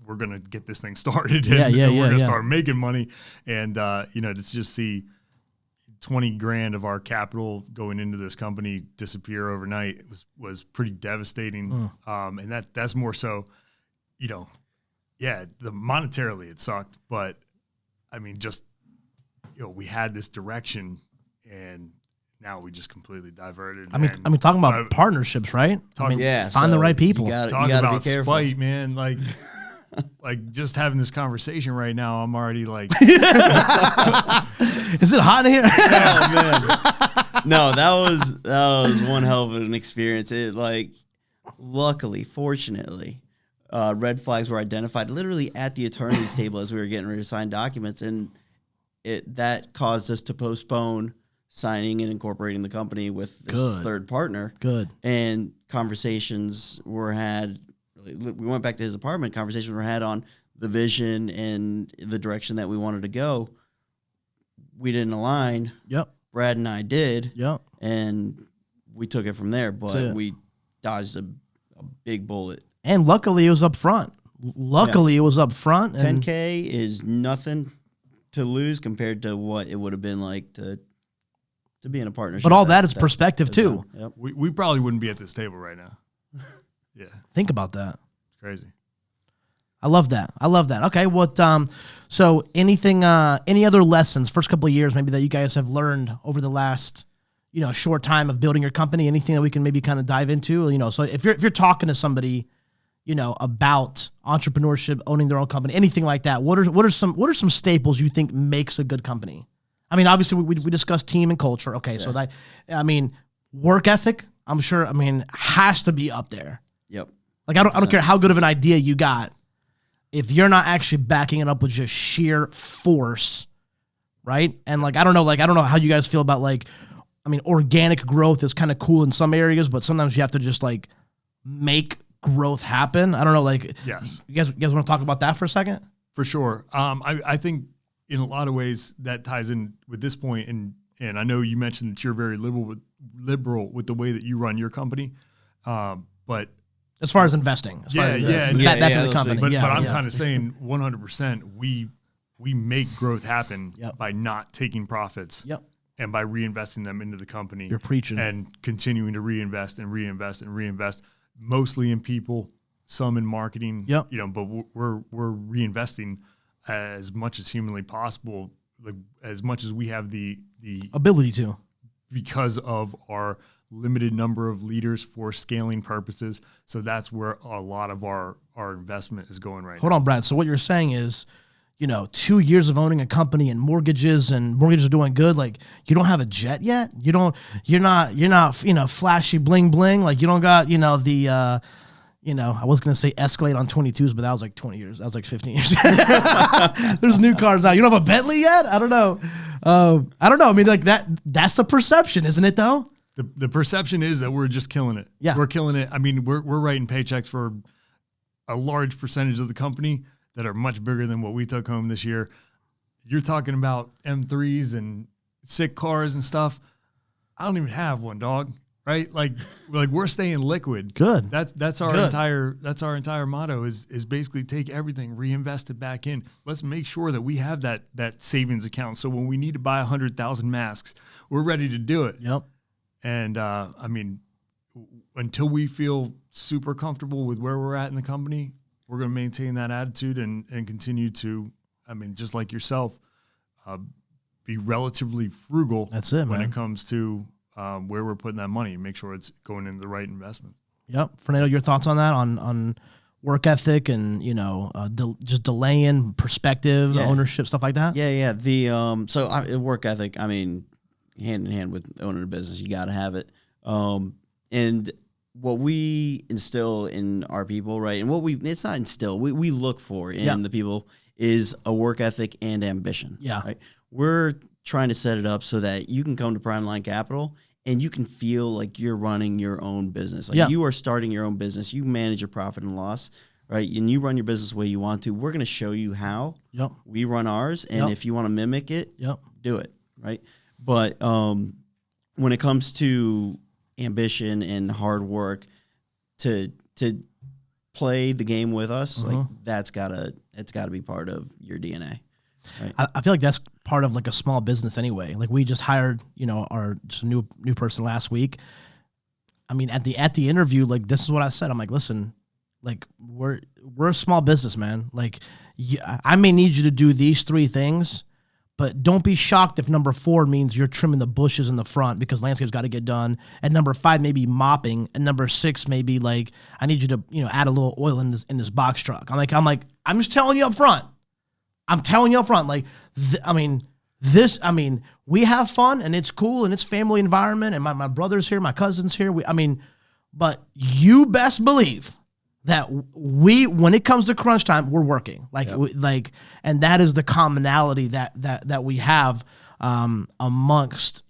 we're going to get this thing started and we're going to start making money. And, you know, to just see 20 grand of our capital going into this company disappear overnight was pretty devastating. And that's more so, you know, the monetarily it sucked, but I mean, just, you know, we had this direction and now we just completely diverted. I mean, talking about partnerships, right? Find the right people. Talking about spite, man. Like, like just having this conversation right now, I'm already like, is it hot in here? Oh man, no, that was one hell of an experience. It like, luckily, fortunately, red flags were identified literally at the attorney's table as we were getting ready to sign documents, and that caused us to postpone signing and incorporating the company with this third partner. And conversations were had. We went back to his apartment. Conversations were had on the vision and the direction that we wanted to go. We didn't align. Brad and I did. And we took it from there. But we dodged a big bullet. And luckily, it was up front. It was up front. And $10K is nothing to lose compared to what it would have been like to be in a partnership. But all that is perspective too. We probably wouldn't be at this table right now. Think about that. It's crazy. I love that. Okay, what? So anything? Any other lessons? First couple of years, maybe that you guys have learned over the last, you know, short time of building your company. Anything that we can maybe kind of dive into? You know, so if you're talking to somebody, you know, about entrepreneurship, owning their own company, anything like that, what are some staples you think makes a good company? I mean, obviously we discussed team and culture. Okay, so that, I mean, work ethic, I'm sure, I mean, has to be up there. Like, I don't care how good of an idea you got. If you're not actually backing it up with just sheer force, right? And like, I don't know how you guys feel about, like, I mean, organic growth is kind of cool in some areas, but sometimes you have to just like make growth happen. I don't know, like, yes. You guys want to talk about that for a second? For sure. I think in a lot of ways that ties in with this point, and I know you mentioned that you're very liberal with the way that you run your company, but as far as investing, back to the company. But I'm kind of saying 100%. We make growth happen by not taking profits and by reinvesting them into the company. You're preaching. And continuing to reinvest, mostly in people, some in marketing. You know, but we're reinvesting as much as humanly possible, like as much as we have the ability to, because of our limited number of leaders for scaling purposes. So that's where a lot of our investment is going right now. Hold on, Brad. So what you're saying is, you know, 2 years of owning a company and mortgages are doing good. Like, you don't have a jet yet. You're not, you know, flashy bling bling. Like, you don't got, you know, the, you know, I was going to say Escalade on 22s, but that was like 20 years. That was like 15 years. There's new cars now. You don't have a Bentley yet? I don't know. I mean, like that's the perception, isn't it though? The perception is that we're just killing it. We're killing it. I mean, we're writing paychecks for a large percentage of the company that are much bigger than what we took home this year. You're talking about M3s and sick cars and stuff. I don't even have one, dog. Right? Like we're staying liquid. Good. That's our entire motto is basically take everything, reinvest it back in. Let's make sure that we have that savings account. So when we need to buy 100,000 masks, we're ready to do it. And I mean, until we feel super comfortable with where we're at in the company, we're going to maintain that attitude and continue to, I mean, just like yourself, be relatively frugal. That's it, when man. it comes to where we're putting that money. Make sure it's going into the right investment. Fernando, your thoughts on that, on work ethic and, you know, just delaying perspective, ownership, stuff like that? The work ethic, I mean, hand in hand with owning a business, you got to have it. And what we instill in our people, right, and it's not instill, we look for in the people is a work ethic and ambition. Right? We're trying to set it up so that you can come to Primeline Capital and you can feel like you're running your own business. Like you are starting your own business. You manage your profit and loss, right? And you run your business the way you want to. We're going to show you how we run ours. And if you want to mimic it, do it, right? But when it comes to ambition and hard work, to play the game with us, like it's gotta be part of your DNA. Right? I feel like that's part of like a small business anyway. Like we just hired, our just new person last week. I mean, at the interview, like this is what I said. I'm like, listen, like we're a small business, man. Like I may need you to do these 3 things, but don't be shocked if number 4 means you're trimming the bushes in the front because landscape's got to get done. And number 5 may be mopping, and number 6 may be like, I need you to, add a little oil in this box truck. I'm just telling you up front. I'm telling you up front. Like, we have fun and it's cool and it's family environment and my brother's here, my cousin's here. But you best believe that when it comes to crunch time, we're working and that is the commonality that we have amongst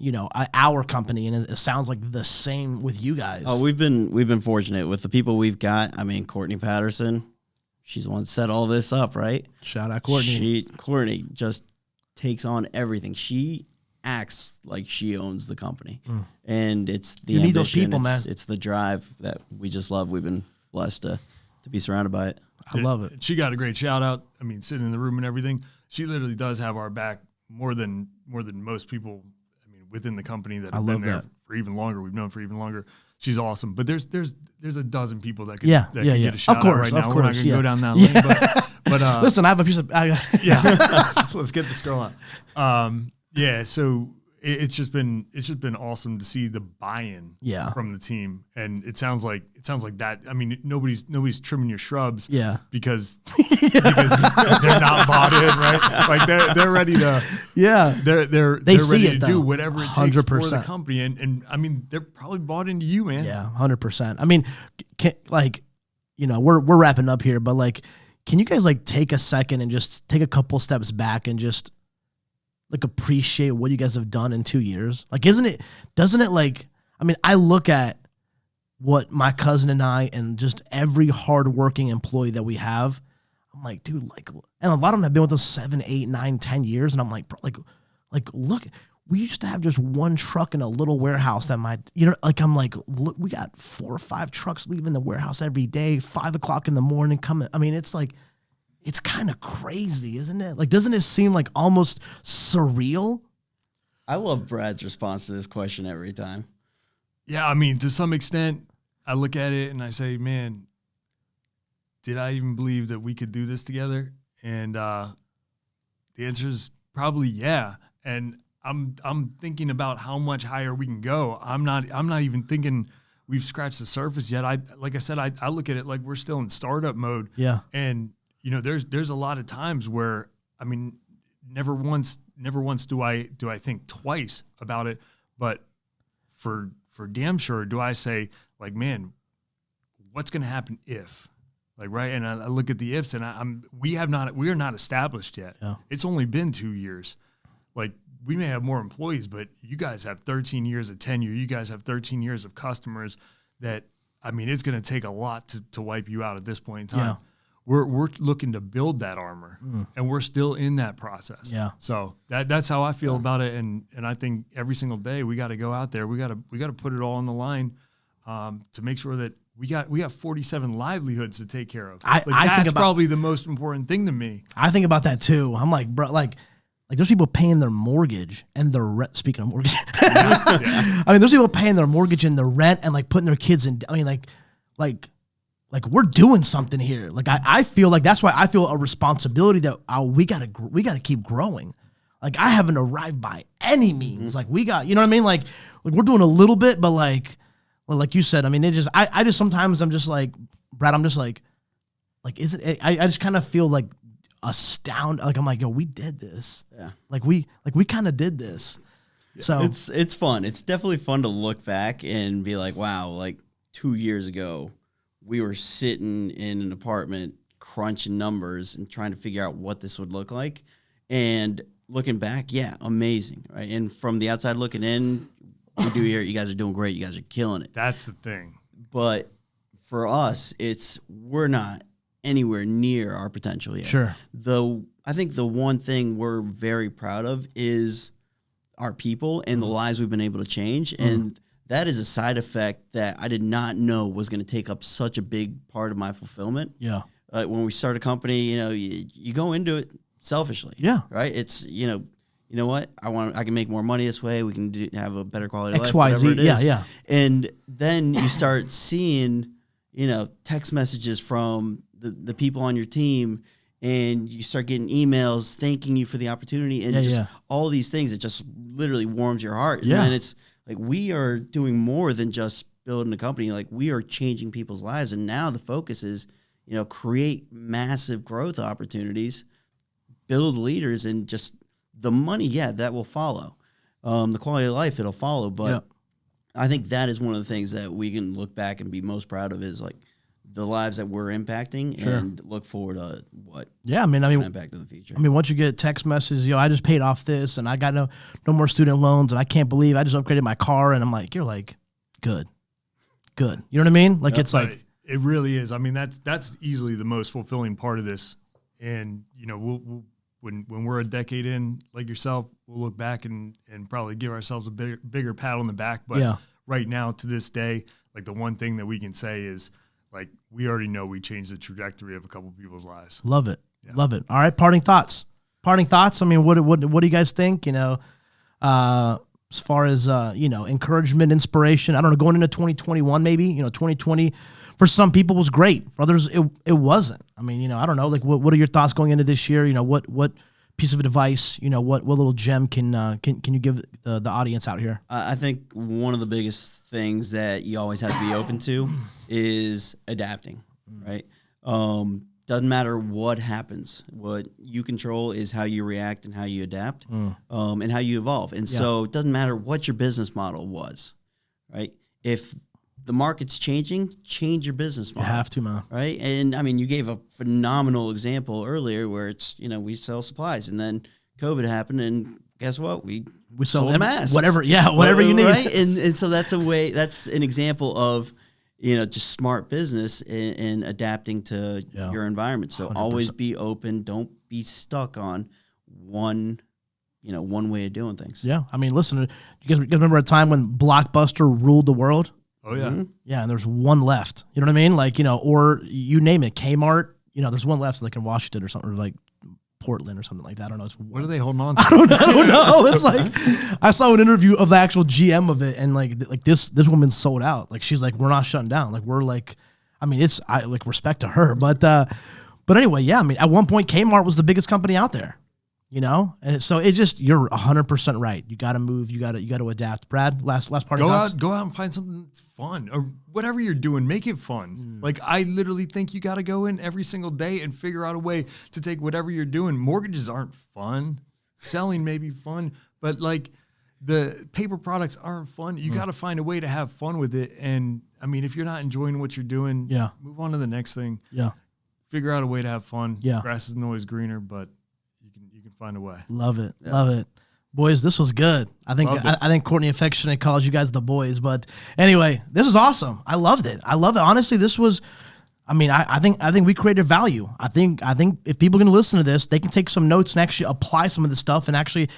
our company, and it sounds like the same with you guys. Oh, we've been fortunate with the people we've got. I mean, Courtney Patterson, she's the one that set all this up, right? Shout out Courtney. Courtney just takes on everything. She acts like she owns the company, and it's the you ambition, need those people, man. It's the drive that we just love. We've been blessed to be surrounded by it. I love it. She got a great shout out. I mean, sitting in the room and everything. She literally does have our back more than most people. I mean, within the company that have been there for even longer. We've known for even longer. She's awesome. But there's a dozen people that could get a shout out right now. We're not going to go down that lane. But listen, I have a piece of Let's get the scroll on. So it's just been awesome to see the buy-in from the team, and it sounds like that. I mean, nobody's trimming your shrubs, because they're not bought in, right? Like they're ready to, they're ready to do whatever it takes 100%. For the company, and I mean they're probably bought into you, man. Yeah, 100%. I mean, we're wrapping up here, but like, can you guys like take a second and just take a couple steps back and just like appreciate what you guys have done in 2 years? Like, doesn't it like, I mean, I look at what my cousin and I and just every hardworking employee that we have. I'm like, dude, like, and a lot of them have been with us 7, 8, 9, 10 years. And I'm like, bro, like, look, we used to have just one truck in a little warehouse that I'm like, look, we got 4 or 5 trucks leaving the warehouse every day, 5 o'clock in the morning coming. I mean, it's like, it's kind of crazy, isn't it? Like, doesn't it seem like almost surreal? I love Brad's response to this question every time. Yeah, I mean, to some extent, I look at it and I say, man, did I even believe that we could do this together? And the answer is probably yeah. And I'm thinking about how much higher we can go. I'm not even thinking we've scratched the surface yet. Like I said, I look at it like we're still in startup mode. Yeah. And there's a lot of times where, I mean, never once do I think twice about it, but for damn sure do I say, like, man, what's going to happen if, like, right? And I look at the ifs, and we are not established yet. Yeah. It's only been 2 years. Like, we may have more employees, but you guys have 13 years of tenure. You guys have 13 years of customers that, I mean, it's going to take a lot to wipe you out at this point in time. Yeah. We're looking to build that armor, and we're still in that process. Yeah. So that's how I feel about it, and I think every single day we got to go out there. We got to put it all on the line to make sure that we got 47 livelihoods to take care of. That's probably the most important thing to me. I think about that too. I'm like, bro, like there's people paying their mortgage and their rent. Speaking of mortgage, I mean, there's people paying their mortgage and their rent and like putting their kids in. I mean, like we're doing something here. Like I feel like that's why I feel a responsibility that we gotta keep growing. Like I haven't arrived by any means. Like we got, you know what I mean? Like we're doing a little bit, but like you said, I mean, I just sometimes I'm just like, Brad, I'm just like isn't it? I just kind of feel like astounded. Like I'm like, yo, we did this. Yeah. Like we kind of did this. So it's fun. It's definitely fun to look back and be like, wow, like 2 years ago, we were sitting in an apartment crunching numbers and trying to figure out what this would look like. And looking back, yeah, amazing, right? And from the outside looking in, we do hear you guys are doing great. You guys are killing it. That's the thing. But for us, we're not anywhere near our potential yet. Sure. I think the one thing we're very proud of is our people and the lives we've been able to change. And that is a side effect that I did not know was going to take up such a big part of my fulfillment. Yeah. When we start a company, you go into it selfishly. Yeah. Right. It's, you know what? I can make more money this way. We can have a better quality of life. XYZ. Whatever it is. Yeah. And then you start seeing, text messages from the people on your team, and you start getting emails thanking you for the opportunity, and all these things. It just literally warms your heart. And then it's like, we are doing more than just building a company. Like, we are changing people's lives. And now the focus is, create massive growth opportunities, build leaders, and just the money. Yeah, that will follow. The quality of life, it'll follow. But I think that is one of the things that we can look back and be most proud of, is like the lives that we're impacting, and look forward to what impact in the future. I mean, once you get text messages, I just paid off this, and I got no more student loans, and I can't believe I just upgraded my car, and I'm like, you're like, good. You know what I mean? Like, it's like, it really is. I mean, that's easily the most fulfilling part of this. And we'll when we're a decade in, like yourself, we'll look back and probably give ourselves a bigger pat on the back. But right now, to this day, like, the one thing that we can say is, like, we already know we changed the trajectory of a couple people's lives. Love it. Love it. All right. Parting thoughts. I mean, what do you guys think? As far as, encouragement, inspiration, I don't know, going into 2021, maybe, 2020 for some people was great. For others, it wasn't. I mean, I don't know, like, what are your thoughts going into this year? What piece of advice, what little gem can you give the audience out here? I think one of the biggest things that you always have to be open to is adapting, right? Doesn't matter what happens. What you control is how you react and how you adapt, and how you evolve. And so it doesn't matter what your business model was, right? If the market's changing, change your business model. You have to, man. Right? And I mean, you gave a phenomenal example earlier where it's, we sell supplies, and then COVID happened, and guess what? We sold masks. Whatever you need. Right? And so that's an example of, just smart business and adapting to your environment. So 100%. Always be open. Don't be stuck on one way of doing things. Yeah. I mean, listen, you guys remember a time when Blockbuster ruled the world? Oh, yeah. Mm-hmm. Yeah, and there's one left. You know what I mean? Like, or you name it, Kmart, there's one left, like in Washington or something, or like Portland or something like that. I don't know. What are they holding on to? I don't know. It's like, I saw an interview of the actual GM of it, and like this woman sold out. Like, she's like, we're not shutting down. Like, we're like, I mean, I like, respect to her. But anyway, yeah, I mean, at one point, Kmart was the biggest company out there. And so it just, you're 100% right. You got to move. You got to adapt. Brad, last part of thoughts? Go out and find something fun, or whatever you're doing, make it fun. Like, I literally think you got to go in every single day and figure out a way to take whatever you're doing. Mortgages aren't fun. Selling may be fun, but like, the paper products aren't fun. You got to find a way to have fun with it. And I mean, if you're not enjoying what you're doing, move on to the next thing. Yeah. Figure out a way to have fun. Yeah. Grass isn't always greener, but you can find a way. Love it. Yeah. Love it. Boys, this was good. I think Courtney affectionately calls you guys the boys, but anyway, this is awesome. I loved it. Honestly, this was, I mean, I think we created value. I think if people are going to listen to this, they can take some notes and actually apply some of this stuff and actually,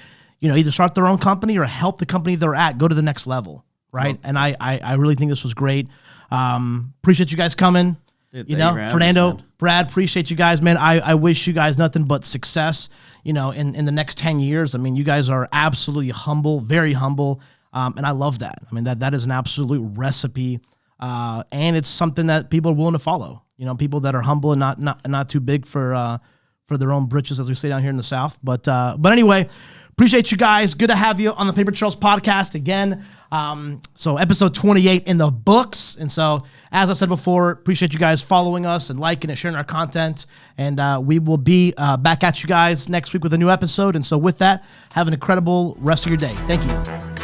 either start their own company or help the company they're at go to the next level. Right. Yep. And I really think this was great. Appreciate you guys coming. Dude, Fernando, us, Brad, appreciate you guys, man. I wish you guys nothing but success, in the next 10 years. I mean, you guys are absolutely humble, very humble. And I love that. I mean, that is an absolute recipe. And it's something that people are willing to follow, people that are humble and not too big for their own britches, as we say down here in the South. But anyway, appreciate you guys. Good to have you on the Paper Trails podcast again. So episode 28 in the books. And so, as I said before, appreciate you guys following us and liking and sharing our content. And we will be back at you guys next week with a new episode. And so with that, have an incredible rest of your day. Thank you.